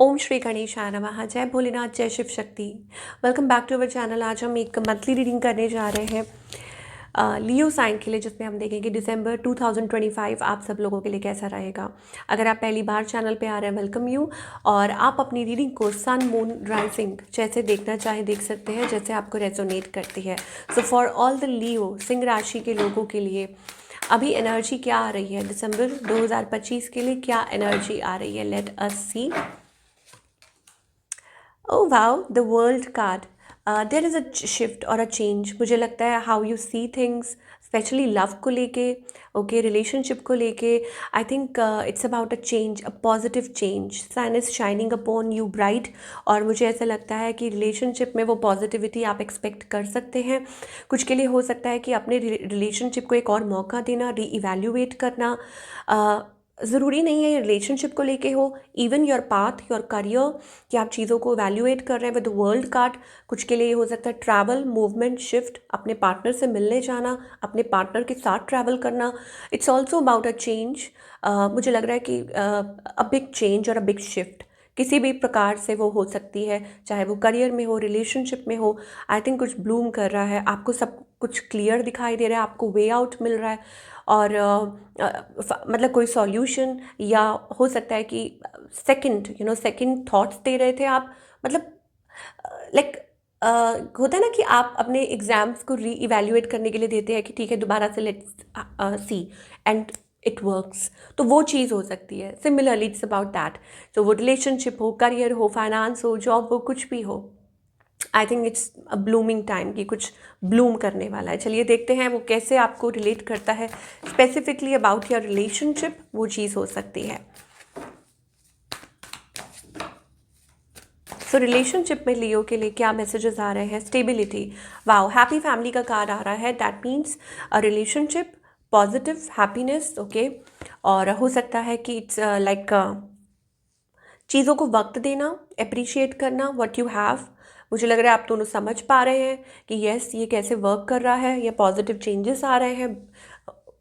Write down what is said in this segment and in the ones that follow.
ओम श्री गणेशाय नमः। जय भोलेनाथ, जय Shiv Shakti. Welcome back to our channel. आज हम एक मंथली रीडिंग करने जा रहे हैं लियो साइन के लिए, जिसमें हम देखेंगे दिसंबर 2025 आप सब लोगों के लिए कैसा रहेगा। अगर आप पहली बार चैनल पे आ रहे हैं, वेलकम यू। और आप अपनी रीडिंग को सन मून राइजिंग जैसे देखना चाहें देख सकते हैं, जैसे आपको रेजोनेट करती है। सो फॉर ऑल द लियो सिंह राशि के लोगों के लिए अभी एनर्जी क्या आ रही है, दिसंबर 2025 के लिए क्या एनर्जी आ रही है, let us see. Oh wow, the world card. There is a shift और a change. मुझे लगता है how you see things, especially love को लेके, okay, relationship को लेके. I think it's about a change, a positive change. Sun is shining upon you bright. और मुझे ऐसा लगता है कि relationship में वो positivity आप expect कर सकते हैं। कुछ के लिए हो सकता है कि अपने relationship को एक और मौका देना, re-evaluate करना। ज़रूरी नहीं है ये रिलेशनशिप को लेके हो, even your path, your career, कि आप चीज़ों को वैल्यूएट कर रहे हैं विद द वर्ल्ड कार्ड। कुछ के लिए ये हो सकता है ट्रैवल, मूवमेंट, शिफ्ट, अपने पार्टनर से मिलने जाना, अपने पार्टनर के साथ ट्रैवल करना। It's also about a change. मुझे लग रहा है कि अ बिग चेंज और अ बिग शिफ्ट किसी भी प्रकार से वो हो सकती है, चाहे वो करियर में हो, रिलेशनशिप में हो। आई थिंक कुछ ब्लूम कर रहा है, आपको सब कुछ क्लियर दिखाई दे रहा है, आपको वे आउट मिल रहा है। और मतलब कोई सॉल्यूशन, या हो सकता है कि सेकंड थॉट्स दे रहे थे आप, मतलब लाइक होता है ना कि आप अपने एग्जाम्स को री इवेल्युएट करने के लिए देते हैं कि ठीक है दोबारा से let's see and it works. तो वो चीज़ हो सकती है। Similarly it's about that. तो वो रिलेशनशिप हो, करियर हो, फाइनेंस हो, जॉब हो, कुछ भी हो। I think it's a blooming time कि कुछ ब्लूम करने वाला है। चलिए देखते हैं वो कैसे आपको रिलेट करता है, स्पेसिफिकली अबाउट योर रिलेशनशिप वो चीज़ हो सकती है। सो रिलेशनशिप में लियो के लिए क्या मैसेजेस आ रहे हैं? स्टेबिलिटी, वाओ, हैप्पी फैमिली का कार्ड आ रहा है। That means a relationship, positive happiness, okay. और हो सकता है कि इट्स लाइक चीज़ों को वक्त देना, अप्रिशिएट करना व्हाट यू हैव। मुझे लग रहा है आप दोनों समझ पा रहे हैं कि यस ये कैसे वर्क कर रहा है, या पॉजिटिव चेंजेस आ रहे हैं।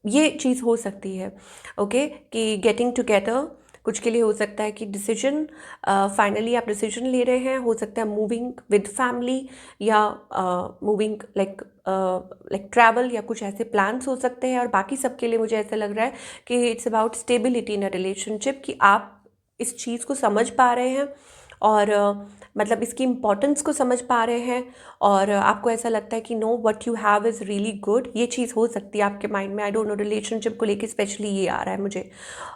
ये चीज़ हो सकती है, ओके, कि गेटिंग टुगेदर। कुछ के लिए हो सकता है कि डिसीजन, फाइनली आप डिसीजन ले रहे हैं। हो सकता है मूविंग विद फैमिली, या मूविंग लाइक ट्रैवल, या कुछ ऐसे प्लान्स हो सकते हैं। और बाकी सबके लिए मुझे ऐसा लग रहा है कि it's about stability in a relationship, कि आप इस चीज़ को समझ पा रहे हैं और मतलब इसकी इम्पोर्टेंस को समझ पा रहे हैं। और आपको ऐसा लगता है कि no, what you have is really good. ये चीज़ हो सकती है आपके माइंड में। आई डोंट नो, रिलेशनशिप को लेके स्पेशली ये आ रहा है मुझे।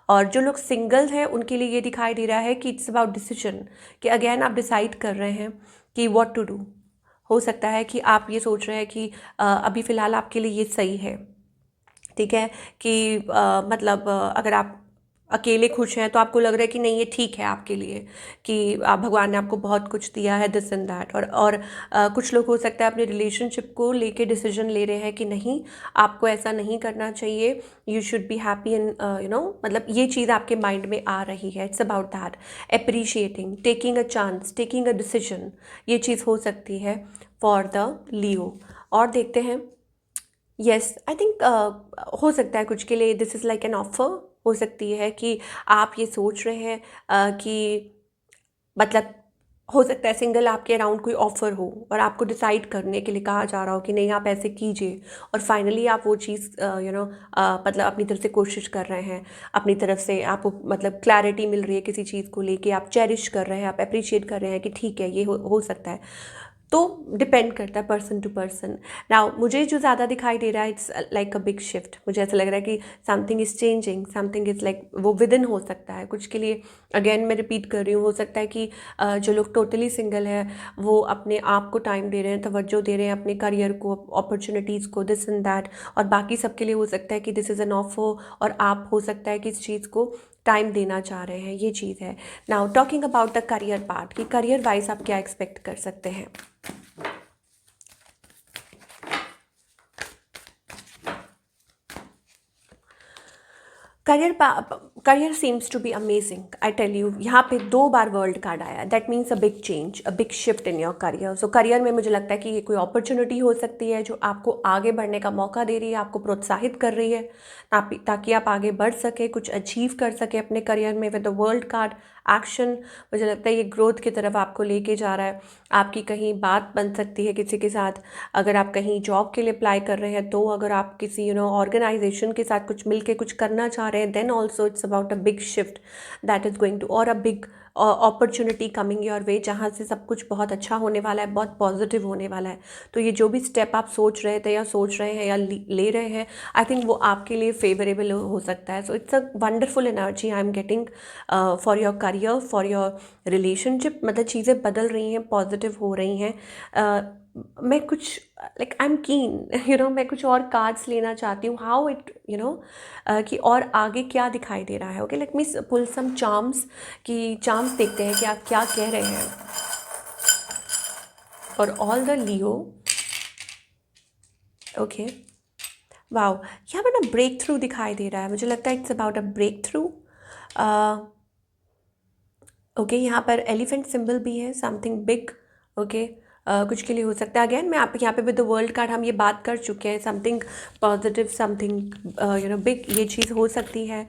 और जो लोग सिंगल हैं उनके लिए ये दिखाई दे रहा है कि इट्स अबाउट डिसीजन, कि अगेन आप डिसाइड कर रहे हैं कि व्हाट टू डू। हो सकता है कि आप ये सोच रहे हैं कि अभी फ़िलहाल आपके लिए ये सही है, ठीक है, कि मतलब अगर आप अकेले खुश हैं तो आपको लग रहा है कि नहीं ये ठीक है आपके लिए, कि भगवान ने आपको बहुत कुछ दिया है, दिस एंड दैट। और कुछ लोग हो सकता है अपने रिलेशनशिप को लेके डिसीजन ले रहे हैं कि नहीं, आपको ऐसा नहीं करना चाहिए, you should be happy and मतलब ये चीज़ आपके माइंड में आ रही है। It's about that, appreciating, taking a chance, taking a decision. ये चीज़ हो सकती है फॉर द लियो। और देखते हैं। यस, आई थिंक हो सकता है कुछ के लिए this is like an offer. हो सकती है कि आप ये सोच रहे हैं कि मतलब हो सकता है सिंगल आपके अराउंड कोई ऑफ़र हो और आपको डिसाइड करने के लिए कहा जा रहा हो कि नहीं आप ऐसे कीजिए, और फाइनली आप वो चीज़ मतलब अपनी तरफ से कोशिश कर रहे हैं। अपनी तरफ से आपको मतलब क्लैरिटी मिल रही है किसी चीज़ को लेके, आप चेरिश कर रहे हैं, आप अप्रिशिएट कर रहे हैं कि ठीक है ये हो सकता है। तो डिपेंड करता है पर्सन टू पर्सन। नाउ मुझे जो ज़्यादा दिखाई दे रहा है it's like a big shift. मुझे ऐसा लग रहा है कि something is changing, something is like वो विद इन हो सकता है कुछ के लिए। अगेन मैं रिपीट कर रही हूँ, हो सकता है कि जो लोग टोटली सिंगल हैं वो अपने आप को टाइम दे रहे हैं, तवज्जो दे रहे हैं अपने करियर को, अपॉर्चुनिटीज़ को, दिस एंड दैट। और बाकी सबके लिए हो सकता है कि दिस इज़ एन ऑफर, और आप हो सकता है कि इस चीज़ को टाइम देना चाह रहे हैं। ये चीज़ है। Now talking about the career part, कि करियर वाइज आप क्या एक्सपेक्ट कर सकते हैं। Career career seems to be amazing, I tell you. यहाँ पे 2 बार वर्ल्ड कार्ड आया, that means a big change, a big shift in your career. So career में मुझे लगता है कि ये कोई अपॉर्चुनिटी हो सकती है जो आपको आगे बढ़ने का मौका दे रही है, आपको प्रोत्साहित कर रही है ताकि आप आगे बढ़ सके, कुछ अचीव कर सके अपने करियर में। With the world card action, मुझे लगता है ये ग्रोथ की तरफ आपको लेके जा रहा है। आपकी कहीं बात बन सकती है किसी के साथ, अगर आप कहीं जॉब के लिए अप्लाई कर रहे हैं तो, अगर आप किसी ऑर्गेनाइजेशन के साथ कुछ मिलके कुछ करना चाह रहे हैं, then also it's about a big shift that is going to, और a big opportunity coming your way, जहाँ से सब कुछ बहुत अच्छा होने वाला है, बहुत पॉजिटिव होने वाला है। तो ये जो भी स्टेप आप सोच रहे थे या सोच रहे हैं या ले रहे हैं, आई थिंक वो आपके लिए फेवरेबल हो सकता है। So it's a wonderful energy I am getting for your career, for your relationship. मतलब चीज़ें बदल रही हैं, पॉजिटिव हो रही हैं। मैं कुछ लाइक आई एम कीन मैं कुछ और कार्ड्स लेना चाहती हूँ, हाउ इट कि और आगे क्या दिखाई दे रहा है। ओके, लेट मी पुल सम चार्म्स, कि चार्म्स देखते हैं कि आप क्या कह रहे हैं for all the Leo. Okay, wow, यहाँ पर ना ब्रेक थ्रू दिखाई दे रहा है, मुझे लगता है it's about a breakthrough. Okay, यहाँ पर एलिफेंट सिंबल भी है, समथिंग बिग। ओके, कुछ के लिए हो सकता है। अगेन मैं आप यहाँ पे विद द वर्ल्ड कार्ड हम ये बात कर चुके हैं, समथिंग पॉजिटिव, समथिंग बिग, ये चीज़ हो सकती है।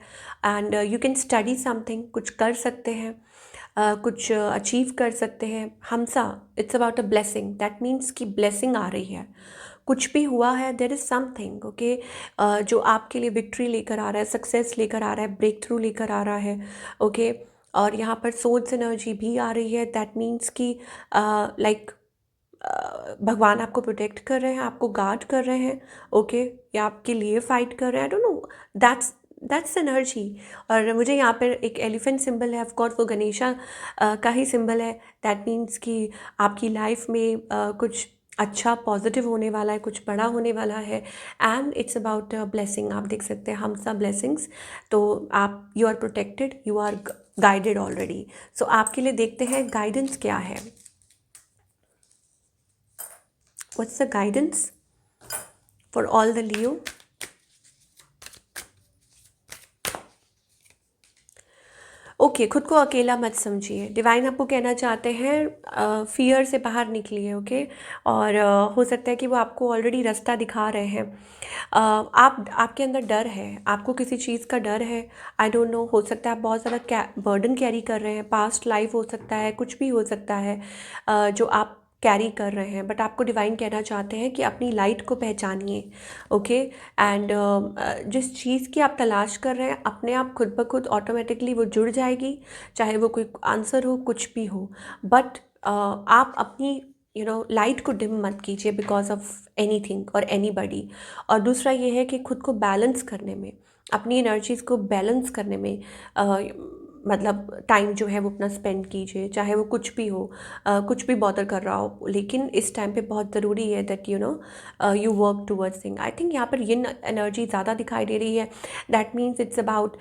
And you can study something, कुछ कर सकते हैं, कुछ अचीव कर सकते हैं। हमसा, it's about a blessing, that means कि ब्लेसिंग आ रही है, कुछ भी हुआ है, देर इज़ समथिंग ओके जो आपके लिए विक्ट्री लेकर आ रहा है, सक्सेस लेकर आ रहा है, ब्रेक थ्रू लेकर आ रहा है। ओके, और यहाँ पर सोल्स एनर्जी भी आ रही है, दैट मीन्स कि लाइक भगवान आपको प्रोटेक्ट कर रहे हैं, आपको गार्ड कर रहे हैं। ओके, या आपके लिए फाइट कर रहे हैं, I don't know, that's energy. और मुझे यहाँ पर एक एलिफेंट सिंबल है, ऑफ कोर्स वो गणेशा का ही सिंबल है। दैट मीन्स कि आपकी लाइफ में कुछ अच्छा पॉजिटिव होने वाला है, कुछ बड़ा होने वाला है। एंड इट्स अबाउट ब्लेसिंग, आप देख सकते हैं हम सब ब्लेसिंग्स। तो आप, you are protected, you are guided already. So आपके लिए देखते हैं गाइडेंस क्या है। What's the guidance for all the Leo? Okay, खुद को अकेला मत समझिए। डिवाइन आपको कहना चाहते हैं फियर से बाहर निकलिए। ओके, और हो सकता है कि वो आपको ऑलरेडी रास्ता दिखा रहे हैं। आपके अंदर डर है, आपको किसी चीज़ का डर है, आई डोंट नो, हो सकता है आप बहुत ज़्यादा बर्डन कैरी कर रहे हैं, पास्ट लाइफ हो सकता है, कुछ भी हो सकता है जो आप कैरी कर रहे हैं। बट आपको डिवाइन कहना चाहते हैं कि अपनी लाइट को पहचानिए। ओके, एंड जिस चीज़ की आप तलाश कर रहे हैं, अपने आप खुद ब खुद ऑटोमेटिकली वो जुड़ जाएगी, चाहे वो कोई आंसर हो, कुछ भी हो। बट आप अपनी लाइट को डिम मत कीजिए बिकॉज ऑफ एनीथिंग और एनीबडी। और दूसरा ये है कि खुद को बैलेंस करने में, अपनी एनर्जीज़ को बैलेंस करने में मतलब टाइम जो है वो अपना स्पेंड कीजिए, चाहे वो कुछ भी हो, कुछ भी बॉदर कर रहा हो, लेकिन इस टाइम पे बहुत ज़रूरी है that you work towards thing. I think यहाँ पर ये एनर्जी ज़्यादा दिखाई दे रही है। That means it's about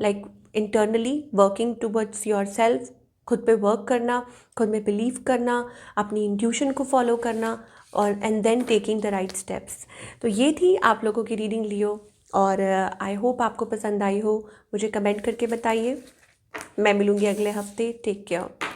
like internally working towards your self, खुद पे वर्क करना, खुद में बिलीव करना, अपनी इंट्यूशन को फॉलो करना, और and then taking the right steps. तो ये थी आप लोगों की रीडिंग लियो, और आई होप आपको पसंद आई हो। मुझे कमेंट करके बताइए। मैं मिलूँगी अगले हफ्ते। Take care.